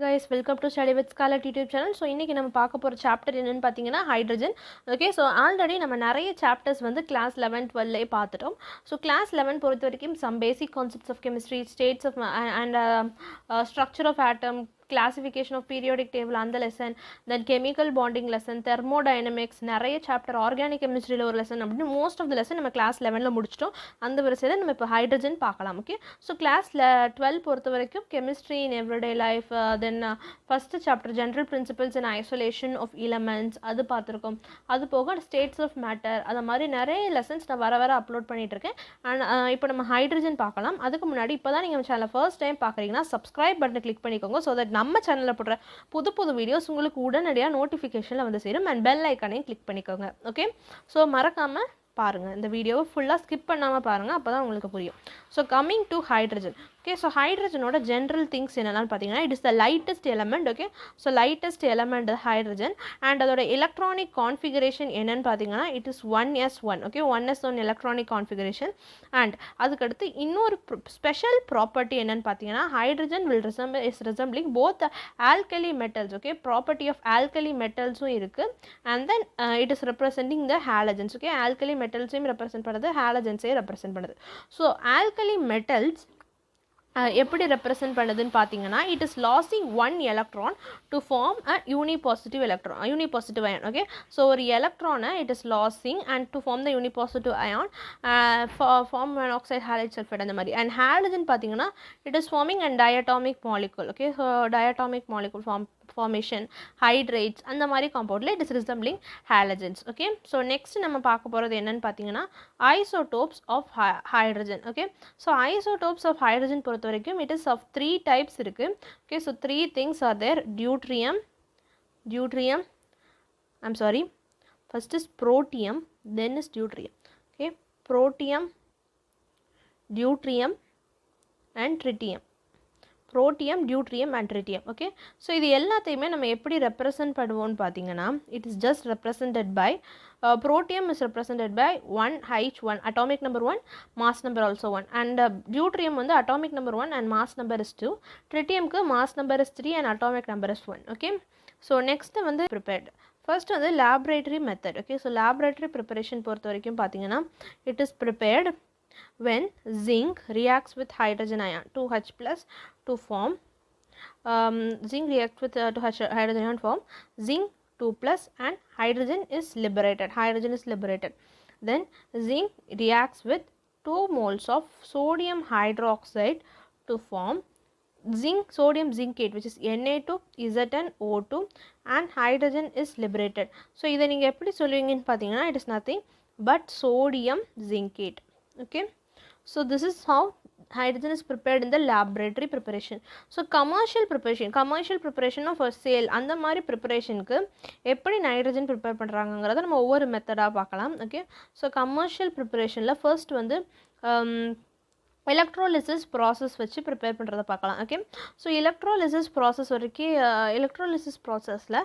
Guys, welcome to Study with Scarlett YouTube channel. So இன்னைக்கு நம்ம பார்க்க போற சாப்டர் என்னன்னு பார்த்தீங்கன்னா ஹைட்ரஜன். ஓகே, ஸோ ஆல்ரெடி நம்ம நிறைய சாப்டர்ஸ் வந்து கிளாஸ் 11 12 பார்த்துட்டோம். ஸோ கிளாஸ் 11 பொறுத்த வரைக்கும் some basic concepts of chemistry, states of and structure of atom, classification of periodic table அந்த lesson, then chemical bonding lesson, thermodynamics, நிறைய சாப்டர் ஆர்கானிக் கெமிஸ்ட்ரியில் ஒரு lesson அப்படின்னு மோஸ்ட் ஆஃப் த லெசன் நம்ம class 11ல் முடிச்சிட்டோம். அந்த வரிசையில் நம்ம இப்போ ஹைட்ரஜன் பார்க்கலாம். ஓகே, ஸோ கிளாஸ் 12 பொறுத்த வரைக்கும் chemistry in everyday life, then first chapter general principles and isolation of elements அது பார்த்துருக்கோம். அது போக ஸ்டேட்ஸ் ஆஃப் மேட்டர், அது மாதிரி நிறைய லெசன்ஸ் நான் வர அப்லோட் பண்ணிகிட்டு இருக்கேன். அண்ட் இப்போ நம்ம ஹைட்ரஜன் பார்க்கலாம். அதுக்கு முன்னாடி இப்போ தான் நீங்கள் சேனலை ஃபர்ஸ்ட் டைம் பார்க்குறீங்கன்னா சப்ஸ்கிரைப் பட்டனை கிளிக் பண்ணிக்கோங்க. ஸோ தட் நம்ம சேனலில் போடுற புது வீடியோஸ் உங்களுக்கு உடனடியாக நோட்டிஃபிகேஷனில் வந்து சேரும். அண்ட் பெல் ஐக்கானையும் கிளிக் பண்ணிக்கோங்க. ஓகே, ஸோ மறக்காமல் பாருங்கள், இந்த வீடியோவை ஃபுல்லாக ஸ்கிப் பண்ணாமல் பாருங்கள், அப்போ தான் உங்களுக்கு புரியும். So coming to hydrogen. Okay, so ஹைட்ரஜனோட ஜென்ரல் திங்ஸ் என்னென்னு பார்த்தீங்கன்னா, it is the lightest element. Okay, so lightest element hydrogen. And அதோட எலக்ட்ரானிக் கான்ஃபிகரேஷன் என்னென்னு பார்த்தீங்கன்னா, it is 1s1. Okay, 1s1 electronic configuration. And அதுக்கடுத்து இன்னொரு ஸ்பெஷல் ப்ராப்பர்ட்டி என்னென்னு பார்த்தீங்கன்னா, hydrogen is resembling both alkali metals. Okay, property of alkali மெட்டல்ஸும் இருக்குது. And then it is representing the halogens. Okay, alkali மெட்டல்ஸையும் represent பண்ணுது, ஹாலஜன்ஸையும் ரெப்ரசென்ட் பண்ணுது. So alkali metals எப்படி ரெப்ரசென்ட் பண்ணுதுன்னு பார்த்தீங்கன்னா, it is losing one electron to form a unipositive ion. Okay, so ஒரு எலக்ட்ரானை it is losing and to form the unipositive ion form peroxide halide sulphide அந்த மாதிரி. And halogen பார்த்தீங்கன்னா it is forming and diatomic molecule. Okay, so diatomic molecule formation, hydrates அந்த மாதிரி காம்பவுண்டில் it is resembling halogens. Okay, so next நம்ம பார்க்க போகிறது என்னன்னு பார்த்தீங்கன்னா isotopes of hydrogen. Okay, so isotopes of hydrogen பொறுத்த வரைக்கும் இட் இஸ் ஆஃப் 3 டைப்ஸ் இருக்குது. Okay, so 3 things are there. deuterium, I'm sorry, first is protium, then is deuterium. Okay, protium, deuterium and tritium. Protium, deuterium and tritium. Okay, so இது எல்லாத்தையுமே நம்ம எப்படி represent பண்ணுவோம்னு பார்த்தீங்கன்னா, it is just represented by protium is represented by 1H1, atomic number 1, mass number also 1. And deuterium வந்து atomic number 1 and mass number is 2. ட்ரிட்டியம்க்கு mass number is 3 and atomic number is 1. Okay, so next வந்து prepared. First வந்து laboratory method. Okay, so laboratory preparation பொறுத்த வரைக்கும் பார்த்தீங்கன்னா, it is prepared when zinc reacts with hydrogen ion 2H plus to form zinc reacts with hydrogen ion form zinc 2 plus and hydrogen is liberated. Then zinc reacts with 2 moles of sodium hydroxide to form sodium zincate, which is Na2Zn O2 and hydrogen is liberated. So இதை நீங்கள் எப்படி சொல்லுவீங்கன்னு பார்த்தீங்கன்னா, it is nothing but sodium zincate. Okay, so this is how hydrogen is prepared in the laboratory preparation. So commercial preparation of a sale அந்த மாதிரி ப்ரிப்பரேஷனுக்கு எப்படி nitrogen prepare பண்ணுறாங்கங்கிறத நம்ம ஒவ்வொரு மெத்தடாக பார்க்கலாம். ஓகே, ஸோ கமர்ஷியல் ப்ரிப்பரேஷனில் ஃபர்ஸ்ட் வந்து எலக்ட்ரோலிசிஸ் ப்ராசஸ் வச்சு ப்ரிப்பேர் பண்ணுறதை பார்க்கலாம். ஓகே, ஸோ எலக்ட்ரோலிசிஸ் ப்ராசஸ் வரைக்கும் எலக்ட்ரோலிசிஸ் ப்ராசஸில்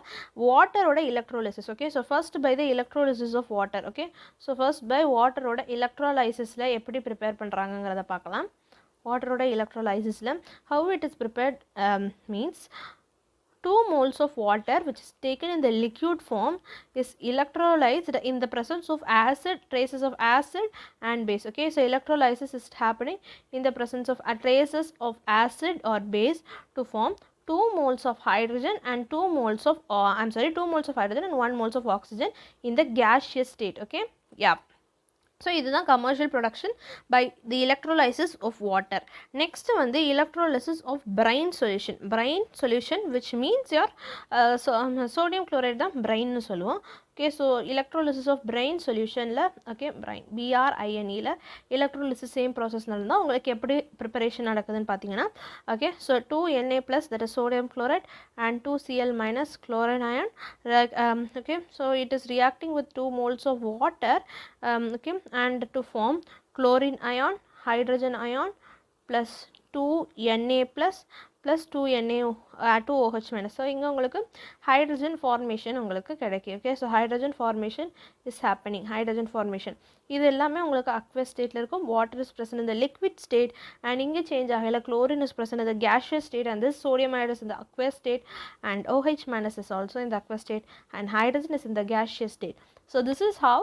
வாட்டரோட electrolysis. Okay, so first by the electrolysis of water. Okay, so first by வாட்டரோட எலக்ட்ரோலைசிஸில் எப்படி ப்ரிப்பேர் பண்ணுறாங்கங்கிறத பார்க்கலாம். வாட்டரோட எலக்ட்ரோலைசிஸில் how it is prepared means 2 moles of water which is taken in the liquid form is electrolyzed in the presence of acid, traces of acid and base. Okay, so electrolysis is happening in the presence of traces of acid or base to form 2 moles of hydrogen and 2 moles of 2 moles of hydrogen and 1 moles of oxygen in the gaseous state. Okay, yeah. So இதுதான் commercial production by the electrolysis of water. Next வந்து electrolysis of brine solution which means your sodium chloride தான் பிரைன்னு சொல்லுவோம். Okay, so electrolysis of brine சொல்யூஷனில் okay BRINEயில் electrolysis same ப்ராசஸ்னால தான் உங்களுக்கு எப்படி ப்ரிப்பரேஷன் நடக்குதுன்னு பார்த்தீங்கன்னா, okay, so 2Na plus that is sodium chloride and 2Cl minus chlorine ion. Okay, so it is reacting with 2 moles of water, okay, and to form chlorine ion, hydrogen ion plus 2Na plus plus 2Na 2OH minus. So இங்க உங்களுக்கு hydrogen formation உங்களுக்கு கிடைக்கும். Okay, so hydrogen formation is happening. Hydrogen formation இது எல்லாமே உங்களுக்கு aqueous stateல இருக்கும். Water is present in the liquid state and இங்க change ஆகல. Chlorine is present in the gaseous state and this sodium iodide is in the aqueous state and OH minus is also in the aqueous state and hydrogen is in the gaseous state. So this is how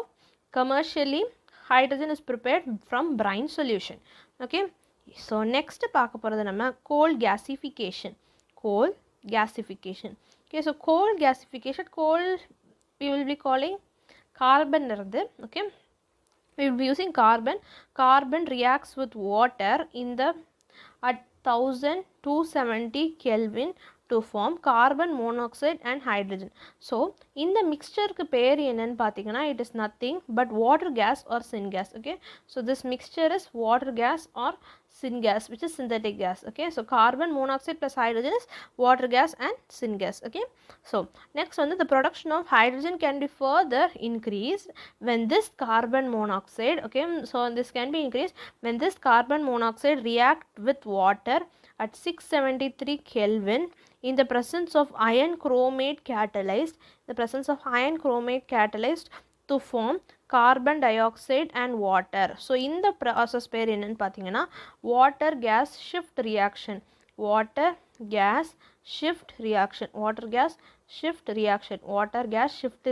commercially hydrogen is prepared from brine solution. Okay, so next பார்க்க போறது நம்ம coal gasification. Coal gasification. Okay, so coal gasification, coal we will be calling carbon இருந்து. Okay, we will be using carbon. Carbon reacts with water in the at 1270 Kelvin to form carbon monoxide and hydrogen. So in the mixture க்கு பேர் என்னன்னு பார்த்தீங்கன்னா it is nothing but water gas or syngas. Okay, so this mixture is water gas or syngas which is synthetic gas. Okay, so carbon monoxide plus hydrogen is water gas and syngas. Okay, so next one, the production of hydrogen can be further increased when this carbon monoxide, okay, so this can be increased when this carbon monoxide react with water at 673 Kelvin in the presence of iron chromate catalyzed, to form carbon dioxide and water. So in the process பேர் என்னன்னு பார்த்தீங்கன்னா water gas shift reaction. Water gas shift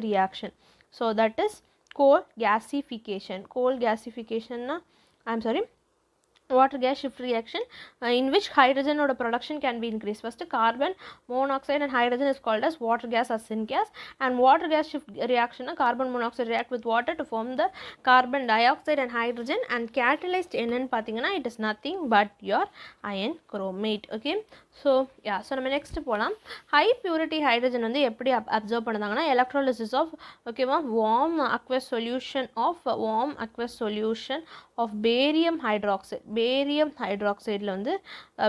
reaction. So that is coal gasification. Water gas shift reaction in which hydrogen or production can be increased. First, carbon monoxide and hydrogen is called as water gas or syngas, and water gas shift reaction, carbon monoxide react with water to form the carbon dioxide and hydrogen, and catalyzed என்னன்னு பார்த்தீங்கன்னா it is nothing but your iron chromate. Okay, so yeah, so நம்ம next போலாம். High purity hydrogen வந்து எப்படி observe பண்ணுதாங்கன்னா electrolysis of warm aqueous solution of barium hydroxide. Barium hydroxide வந்து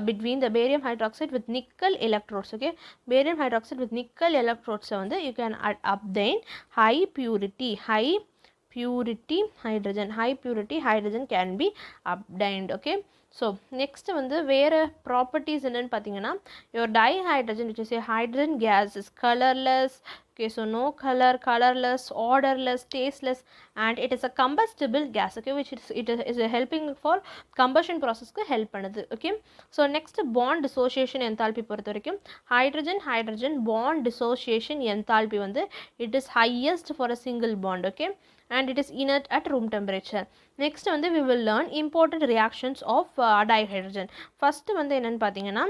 between the barium hydroxide with nickel electrodes. Okay, barium hydroxide with nickel electrodes வந்து you can obtain high purity hydrogen can be obtained. Okay, so next வந்து வேற properties என்னன்னு பார்த்தீங்கன்னா your dihydrogen which is a hydrogen gas is colorless. Okay, so no color, colorless, odorless, tasteless, and it is a combustible gas. Okay, which it is helping for combustion process க்கு help பண்ணுது. Okay, so next bond dissociation enthalpy பொறுத்த வரைக்கும் hydrogen bond dissociation enthalpy வந்து it is highest for a single bond. Okay, and it is inert at room temperature. Next வந்து we will learn important reactions of dihydrogen. First வந்து என்னன்னு பார்த்தீங்கன்னா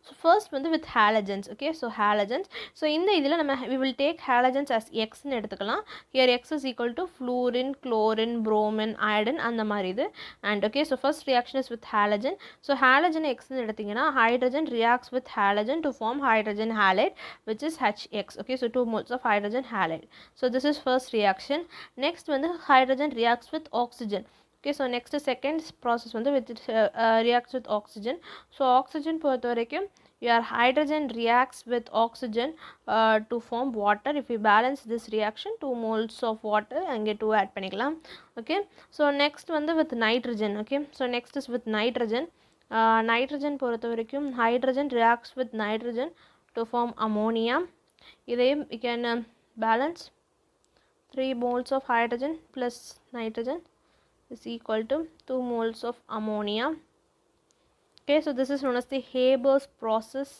so first வந்து with halogens. Okay, so halogens, so இந்த இதில் நம்ம we will take halogens as x ன்னு எடுத்துக்கலாம். Here x is equal to fluorine, chlorine, bromine, iodine அந்த மாதிரி இது. And okay, so first reaction is with halogen. So halogen x ன்னு எடுத்தீங்கன்னா hydrogen reacts with halogen to form hydrogen halide which is HX. Okay, so 2 moles of hydrogen halide. So this is first reaction. Next வந்து hydrogen reacts with oxygen. Okay, so next second process வந்து with reacts with oxygen. So oxygen பொறுத்த வரைக்கும் your hydrogen reacts with oxygen to form water. If you balance this reaction 2 moles of water அங்கே 2 add பண்ணிக்கலாம். Okay, so next வந்து with nitrogen. Okay, so next is with nitrogen. Nitrogen பொறுத்த வரைக்கும் hydrogen reacts with nitrogen to form ammonia. இதையும் you can balance 3 moles of hydrogen plus nitrogen is equal to 2 moles of ammonia. Okay, so this is known as the Haber's process.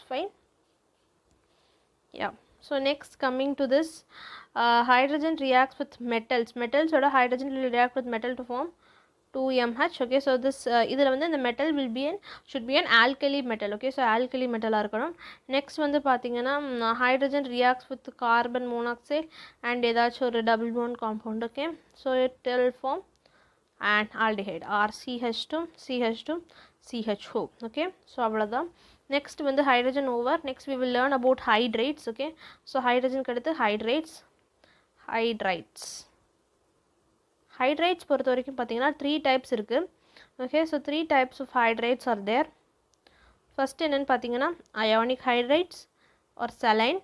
Fine. Yeah, so next coming to this hydrogen reacts with metals or hydrogen will react with metal to form 2MH. Okay, so this இதில் வந்து the metal will be should be an alkali metal. Okay, so alkali metal இருக்கணும். Next வந்து பார்த்தீங்கன்னா hydrogen reacts with carbon monoxide and ஏதாச்சும் ஒரு double bond compound. Okay, so it will form an aldehyde CH2CH2CHO. Okay, so அவ்வளோதான். Next வந்து hydrogen over. Next we will learn about hydrates. Okay, so hydrogen கடுத்து hydrates. Hydrates பொறுத்த வரைக்கும் பார்த்தீங்கன்னா 3 types இருக்கு. Okay, so 3 types of hydrates are there. First என்னன்னு பார்த்தீங்கன்னா ionic hydrates or saline.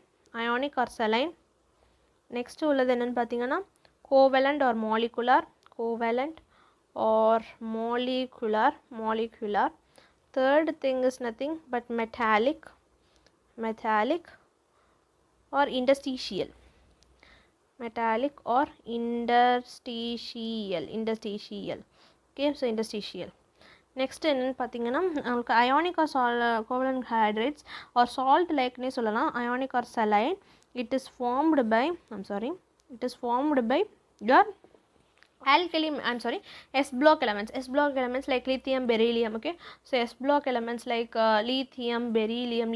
Next உள்ளது என்னன்னு பார்த்தீங்கன்னா covalent or molecular. or molecular. Third thing is nothing but metallic or interstitial. Metallic or interstitial. Okay, so interstitial. Next என்னன்னு பார்த்தீங்கன்னா உங்களுக்கு ionic or covalent hydrates or salt lakeனே சொல்லலாம். Ionic or saline. It is formed by your alkali, s block elements like lithium, beryllium. Okay, so s block elements like lithium, beryllium,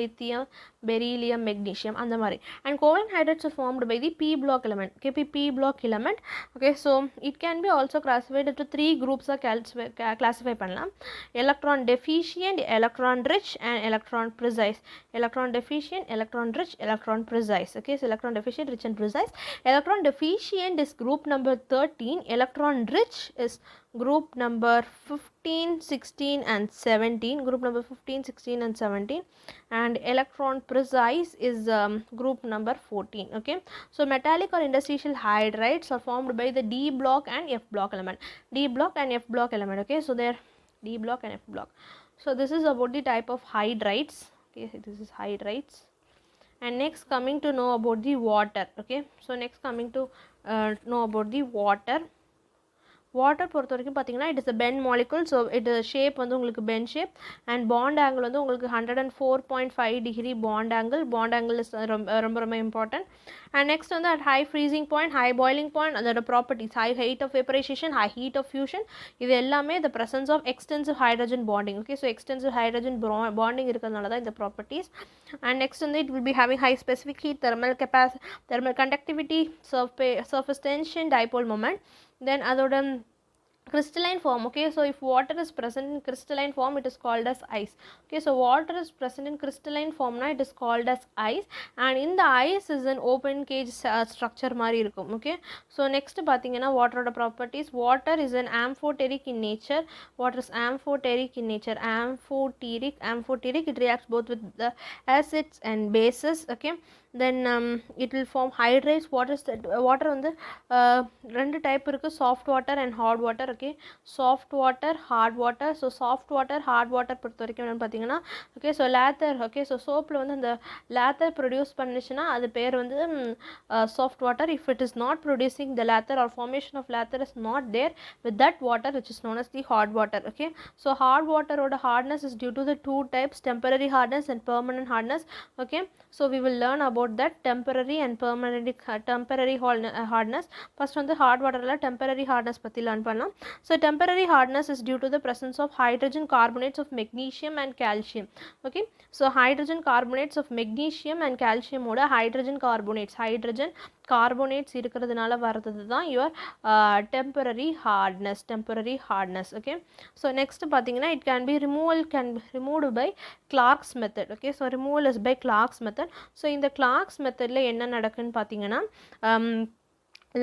magnesium and the mari. And covalent hydrates are formed by the p block element. Okay, p block element. Okay, so it can be also classified into three groups of classify pannalam: electron deficient, electron rich and electron precise. Electron deficient, electron rich, electron precise. Okay, so electron deficient, rich and precise. Electron deficient is group number 13. Electron rich is group number 15, 16 and 17. Group number 15, 16 and 17. And electron precise is group number 14. Okay, so metallic or interstitial hydrides are formed by the d block and f block element. Okay, so they're d block and f block. So this is about the type of hydrides. Okay, this is hydrides. And next coming to know about the water. Okay, so next coming to know about the water. பொறுத்த வரைக்கும் பார்த்தீங்கன்னா it is a bend molecule. So it shape வந்து உங்களுக்கு bend shape and bond angle வந்து உங்களுக்கு 104.5 degree bond angle is ரொம்ப important. And next வந்து at high freezing point, high boiling point, அதோட properties high height of vaporization, high heat of fusion, இது எல்லாமே the presence of extensive hydrogen bonding. Okay, so extensive hydrogen bonding இருக்கிறதுனால தான் இந்த properties. And next வந்து it will be having high specific heat, thermal capacity, thermal conductivity, surface tension, dipole moment. Then அதோட crystalline form. Okay, so if water is present in crystalline form, it is called as ice. Okay, so water is present in crystalline form now, it is called as ice. And in the ice is an open cage structure mari irukum. Okay, so next pathina water properties. Water is an amphoteric in nature. Amphoteric, it reacts both with the acids and bases. Okay, then it will form hydrates. Water வந்து ரெண்டு type இருக்குது, soft water and hard water. Okay, soft water, hard water. So soft water, hard water பொறுத்த வரைக்கும் என்னன்னு பார்த்தீங்கன்னா, okay, so lather. Okay, so soapல வந்து அந்த lather produce பண்ணுச்சுன்னா அது பேர் வந்து soft water. If it is not producing the lather or formation of lather is not there with that water, which is known as the hard water. Okay, so hard water oda hardness is due to the two types, temporary hardness and permanent hardness. Okay, so we will learn about that temporary and temporary hardness. First on the hard water la temporary hardness பத்தி learn பண்ணலாம். So temporary hardness is due to the presence of hydrogen carbonates of magnesium and calcium. Okay, so hydrogen carbonates of magnesium and calcium oda hydrogen carbonates இருக்கிறதுனால வரது தான் your temporary hardness. Okay, so next பாத்தீங்கன்னா it can be removed by Clark's method. Okay, so removal is by Clark's method. So in the Clark's method la enna nadakunu pathina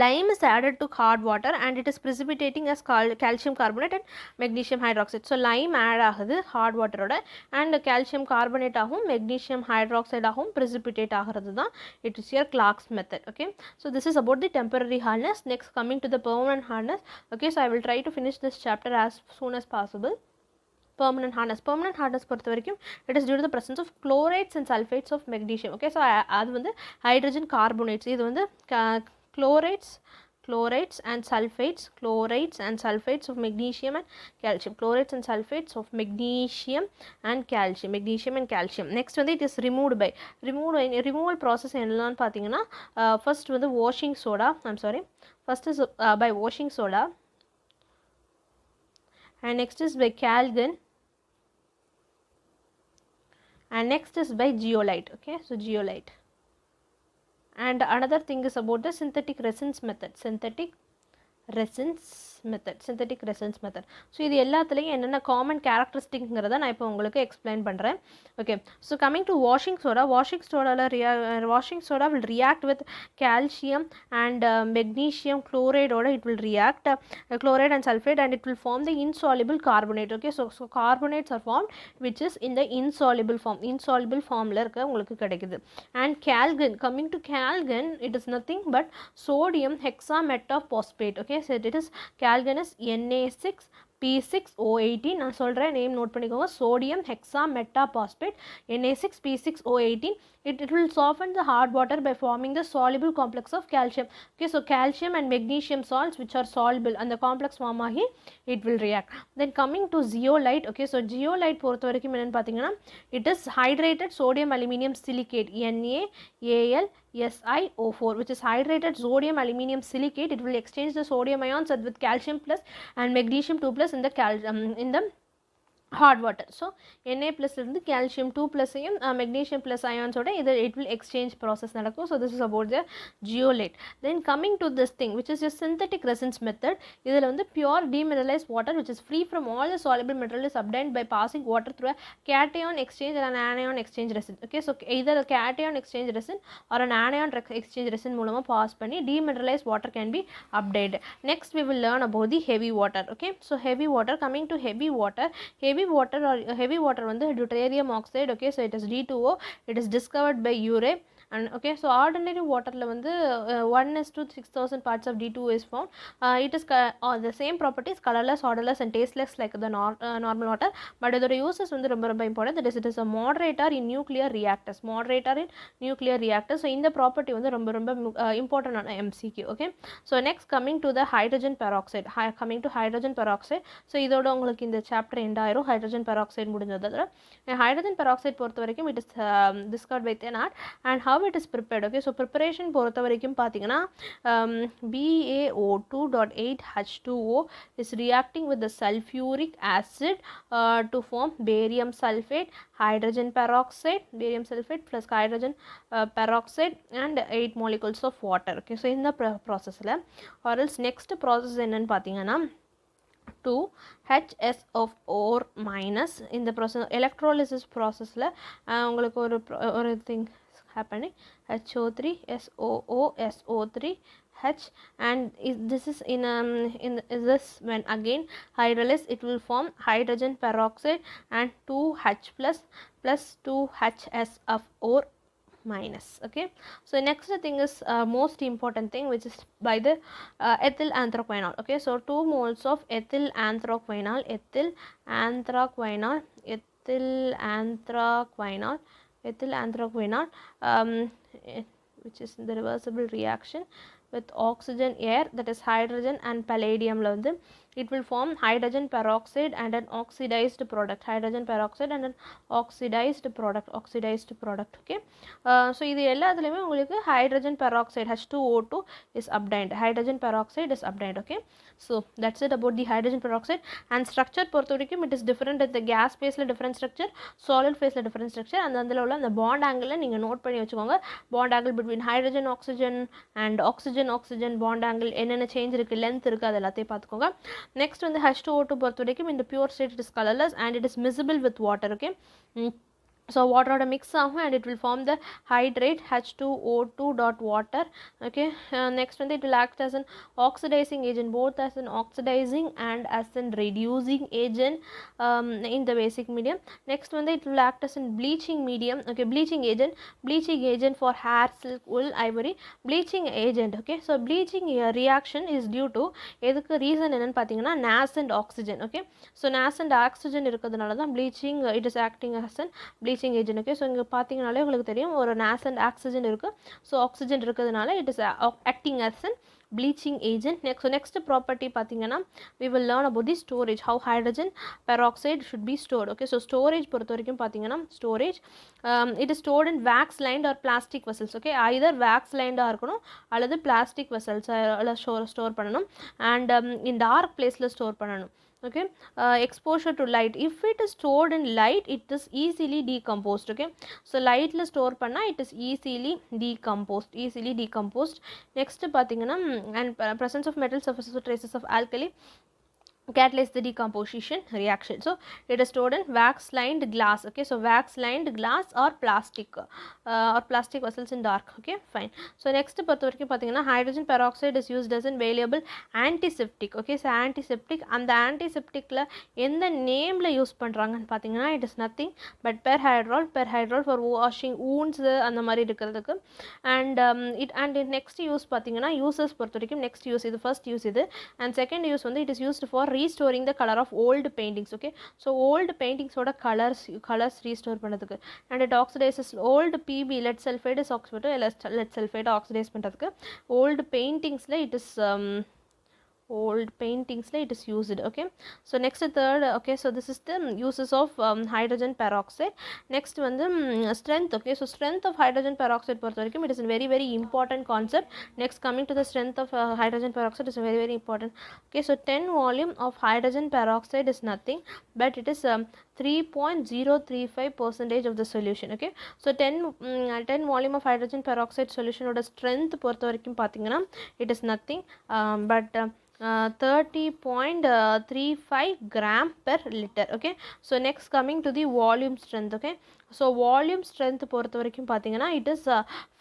lime is added to hard water and it is precipitating as calcium carbonate and magnesium hydroxide. So lime add ஆகுது hard water oda and calcium carbonate ஆகும் magnesium hydroxide ஆகும் precipitate ஆகிறது தான் it is your Clark's method. Okay, so this is about the temporary hardness. Next coming to the permanent hardness. Okay, so I will try to finish this chapter as soon as possible. Permanent hardness பொறுத்த வரைக்கும் it is due to the presence of chlorides and sulfates of magnesium. Okay, so அது வந்து hydrogen carbonates, இது வந்து chlorides and sulfates of magnesium and calcium. Magnesium and calcium. Next வந்து it is removed by removal process என்னன்னு பார்த்தீங்கன்னா first வந்து washing soda. First is by washing soda and next is by Calgon and next is by geolite. Okay, so geolite. And another thing is about the synthetic resins method. Synthetic resins method. So இது எல்லாத்துலயும் என்னென்ன common characteristicsங்கிறத நான் இப்போ உங்களுக்கு explain பண்றேன். Okay, so coming to washing soda will react with calcium and magnesium chloride oda it will react chloride and sulfate and it will form the insoluble carbonate. Okay, so carbonates are formed which is in the insoluble form la irukka உங்களுக்கு கிடைக்குது. And Calgon, coming to Calgon, it is nothing but sodium hexametaphosphate. Okay, so it is calganus Na6P6O18 நான் சொல்கிறேன், name note பண்ணிக்கோங்க. sodium hexametaphosphate Na6P6O18. It will soften the hard water by forming the soluble complex of calcium. Okay, so calcium and magnesium salts which are soluble and the complex form ஆகி it will react. Then coming to zeolite. Okay, so zeolite பொறுத்த வரைக்கும் என்னன்னு பார்த்தீங்கன்னா, it is hydrated sodium aluminum silicate NaAlSiO4, which is hydrated sodium aluminum silicate. It will exchange the sodium ions with calcium plus and magnesium 2 plus in the hard water. So Na plus இருந்து calcium 2 plus ஐயும் magnesium plus ions ஓட இது it will exchange process நடக்கும். So this is about the zeolite. Then coming to this thing which is a synthetic resins method. இதில் வந்து pure demineralized water which is free from all the soluble material is obtained by passing water through a cation exchange or an anion exchange resin. Okay, so either a cation exchange resin or an anion exchange resin மூலமா pass பண்ணி demineralized water can be obtained. Next we will learn about the heavy water. Okay, so heavy water. Coming to heavy water heavy water வந்து deuterium oxide. Okay, so it is D2O. It is discovered by Urey. And okay, so ordinary water la வந்து 1:6000 parts of D2O is found. It is the same properties, colorless, odorless and tasteless like the normal water, but இதோட uses வந்து ரொம்ப important. That is, it is a moderator in nuclear reactors. So இந்த property வந்து ரொம்ப important ஆன MCQ. Okay, so next coming to the hydrogen peroxide. So இதோட உங்களுக்கு இந்த chapter end ஆயிரும். hydrogen peroxide முடிஞ்சதுல hydrogen peroxide பொறுத்த வரைக்கும் it is discovered by Thenard. And how it is prepared. Okay, so preparation பொறுத்த வரைக்கும் பார்த்தீங்கன்னா BaO2.8H2O is reacting with the sulfuric acid to form barium sulfate, hydrogen peroxide, barium sulfate plus hydrogen peroxide and 8 molecules of water. Okay, so இந்த processல or else next process என்னன்னு பார்த்தீங்கன்னா 2HSO4 minus இந்த process electrolysis processல உங்களுக்கு ஒரு thing happening HO3 SOO 3 H, and this is in this when again hydrolysis it will form hydrogen peroxide and 2H plus 2HSO4 minus. Okay, so next thing is most important thing which is by the ethyl anthraquinol. Okay, so 2 moles of ethyl anthraquinol which is the reversible reaction with oxygen air, that is hydrogen and palladium la வந்து it will form hydrogen peroxide and an oxidized product. Okay, so இது எல்லாத்துலயுமே உங்களுக்கு hydrogen peroxide H2O2 is obtained. Okay, so that's it about the hydrogen peroxide. And structure பொறுத்த வரைக்கும் it is different at the gas phase la different structure, solid phase la different structure, and அதுல உள்ள அந்த bond angle நீங்க note பண்ணி வச்சுக்கோங்க. bond angle between hydrogen oxygen and oxygen bond angle என்னென்ன change இருக்கு, லென்த் இருக்கு, அது எல்லாத்தையும் பார்த்துக்கோங்க. நெக்ஸ்ட் வந்து H2O2 பொறுத்த வரைக்கும் இந்த pure state it is colourless and it is miscible with water. Okay, so water oda mix ஆகும் and it will form the hydrate H2O2 dot water. Okay, next one it will act as an oxidizing agent, both as an oxidizing and as an reducing agent in the basic medium. Next one it will act as a bleaching medium. Okay, bleaching agent for hair, silk, wool, ivory. Bleaching agent. Okay, so bleaching reaction is due to எதுக்கு reason என்னன்னு பார்த்தீங்கன்னா nascent oxygen. Okay, so nascent oxygen இருக்கிறதுனால தான் bleaching it is acting as an bleaching agent. Okay, so இங்க பாத்தீங்கனாலே உங்களுக்கு தெரியும் ஒரு nascent oxygen இருக்கு, so oxygen இருக்கிறதுனால it is acting as an bleaching agent. Next property பாத்தீங்கன்னா we will learn about the storage, how hydrogen peroxide should be stored. Okay, so storage பொறுத்த வரைக்கும் பாத்தீங்கன்னா storage it is stored in wax lined or plastic vessels. Okay, either wax lined ஆ இருக்கணும் அல்லது plastic vessels store பண்ணணும் and in dark place ல store பண்ணணும். Okay, exposure to light, if it is stored in light it is easily decomposed. Okay, so light la store panna it is easily decomposed. Next pathina and presence of metal surfaces or traces of alkali catalyze the decomposition reaction. So it is stored in wax lined glass. Okay, so wax lined glass or plastic vessels in dark. Okay, fine. So next பொறுத்த வரைக்கும் பார்த்தீங்கன்னா hydrogen peroxide is used as an valuable antiseptic. Okay, so antiseptic, அந்த antisepticல எந்த நேமில் use பண்ணுறாங்கன்னு பார்த்தீங்கன்னா it is nothing but perhydrol for washing wounds அந்த மாதிரி இருக்கிறதுக்கு. And next யூஸ் பார்த்தீங்கன்னா யூசஸ் பொறுத்த வரைக்கும் next யூஸ் இது first யூஸ் இது, and second use வந்து it is used for restoring the color of old paintings. Okay, so old paintings ஓட colors restore பண்ணதுக்கு. And it oxidizes old PB lead sulfide is oxidized lead sulfide oxidize பண்ணுறதுக்கு. Old paintingsல it is it is used. Okay, so next third, okay, so this is the uses of hydrogen peroxide. Next வந்து strength. Okay, so strength of hydrogen peroxide பொறுத்த வரைக்கும் it is a very very important concept. Next, coming to the strength of hydrogen peroxide is very very important. Okay, so 10 volume of hydrogen peroxide is nothing but it is 3.035% of the solution. Okay, so 10 volume of hydrogen peroxide solution ஓட strength பொறுத்த வரைக்கும் பார்த்தீங்கன்னா it is nothing but 30.35 gram per liter. Okay, so next coming to the volume strength. Okay, so volume strength பொறுத்த வரைக்கும் பார்த்தீங்கன்னா it is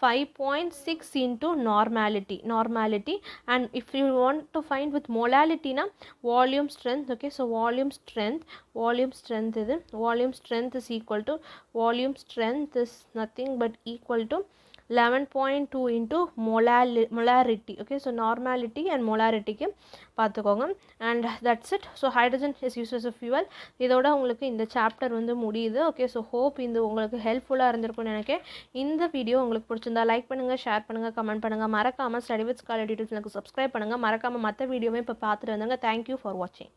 5.6 into normality, and if you want to find with molality na volume strength. Okay, so volume strength is equal to volume strength is nothing but equal to 11.2 into molarity. Okay, so normality and molarity க்கு பார்த்துக்கோங்க. And that's it. So hydrogen is used as a fuel. இதோட உங்களுக்கு இந்த chapter வந்து முடியுது. Okay, so hope இந்த உங்களுக்கு ஹெல்ப்ஃபுல்லாக இருந்திருக்கும்னு நினைக்கிறேன். இந்த வீடியோ உங்களுக்கு பிடிச்சிருந்தா லைக் பண்ணுங்கள், ஷேர் பண்ணுங்கள், கமெண்ட் பண்ணுங்கள். மறக்காமல் ஸ்டடி வித் ஸ்காலர் யூடியூப் சேனலுக்கு சப்ஸ்கிரைப் பண்ணுங்கள். மறக்காமல் மற்ற வீடியோவே இப்போ பார்த்துட்டு வந்தாங்க. தேங்க்யூ ஃபார் வாட்சிங்.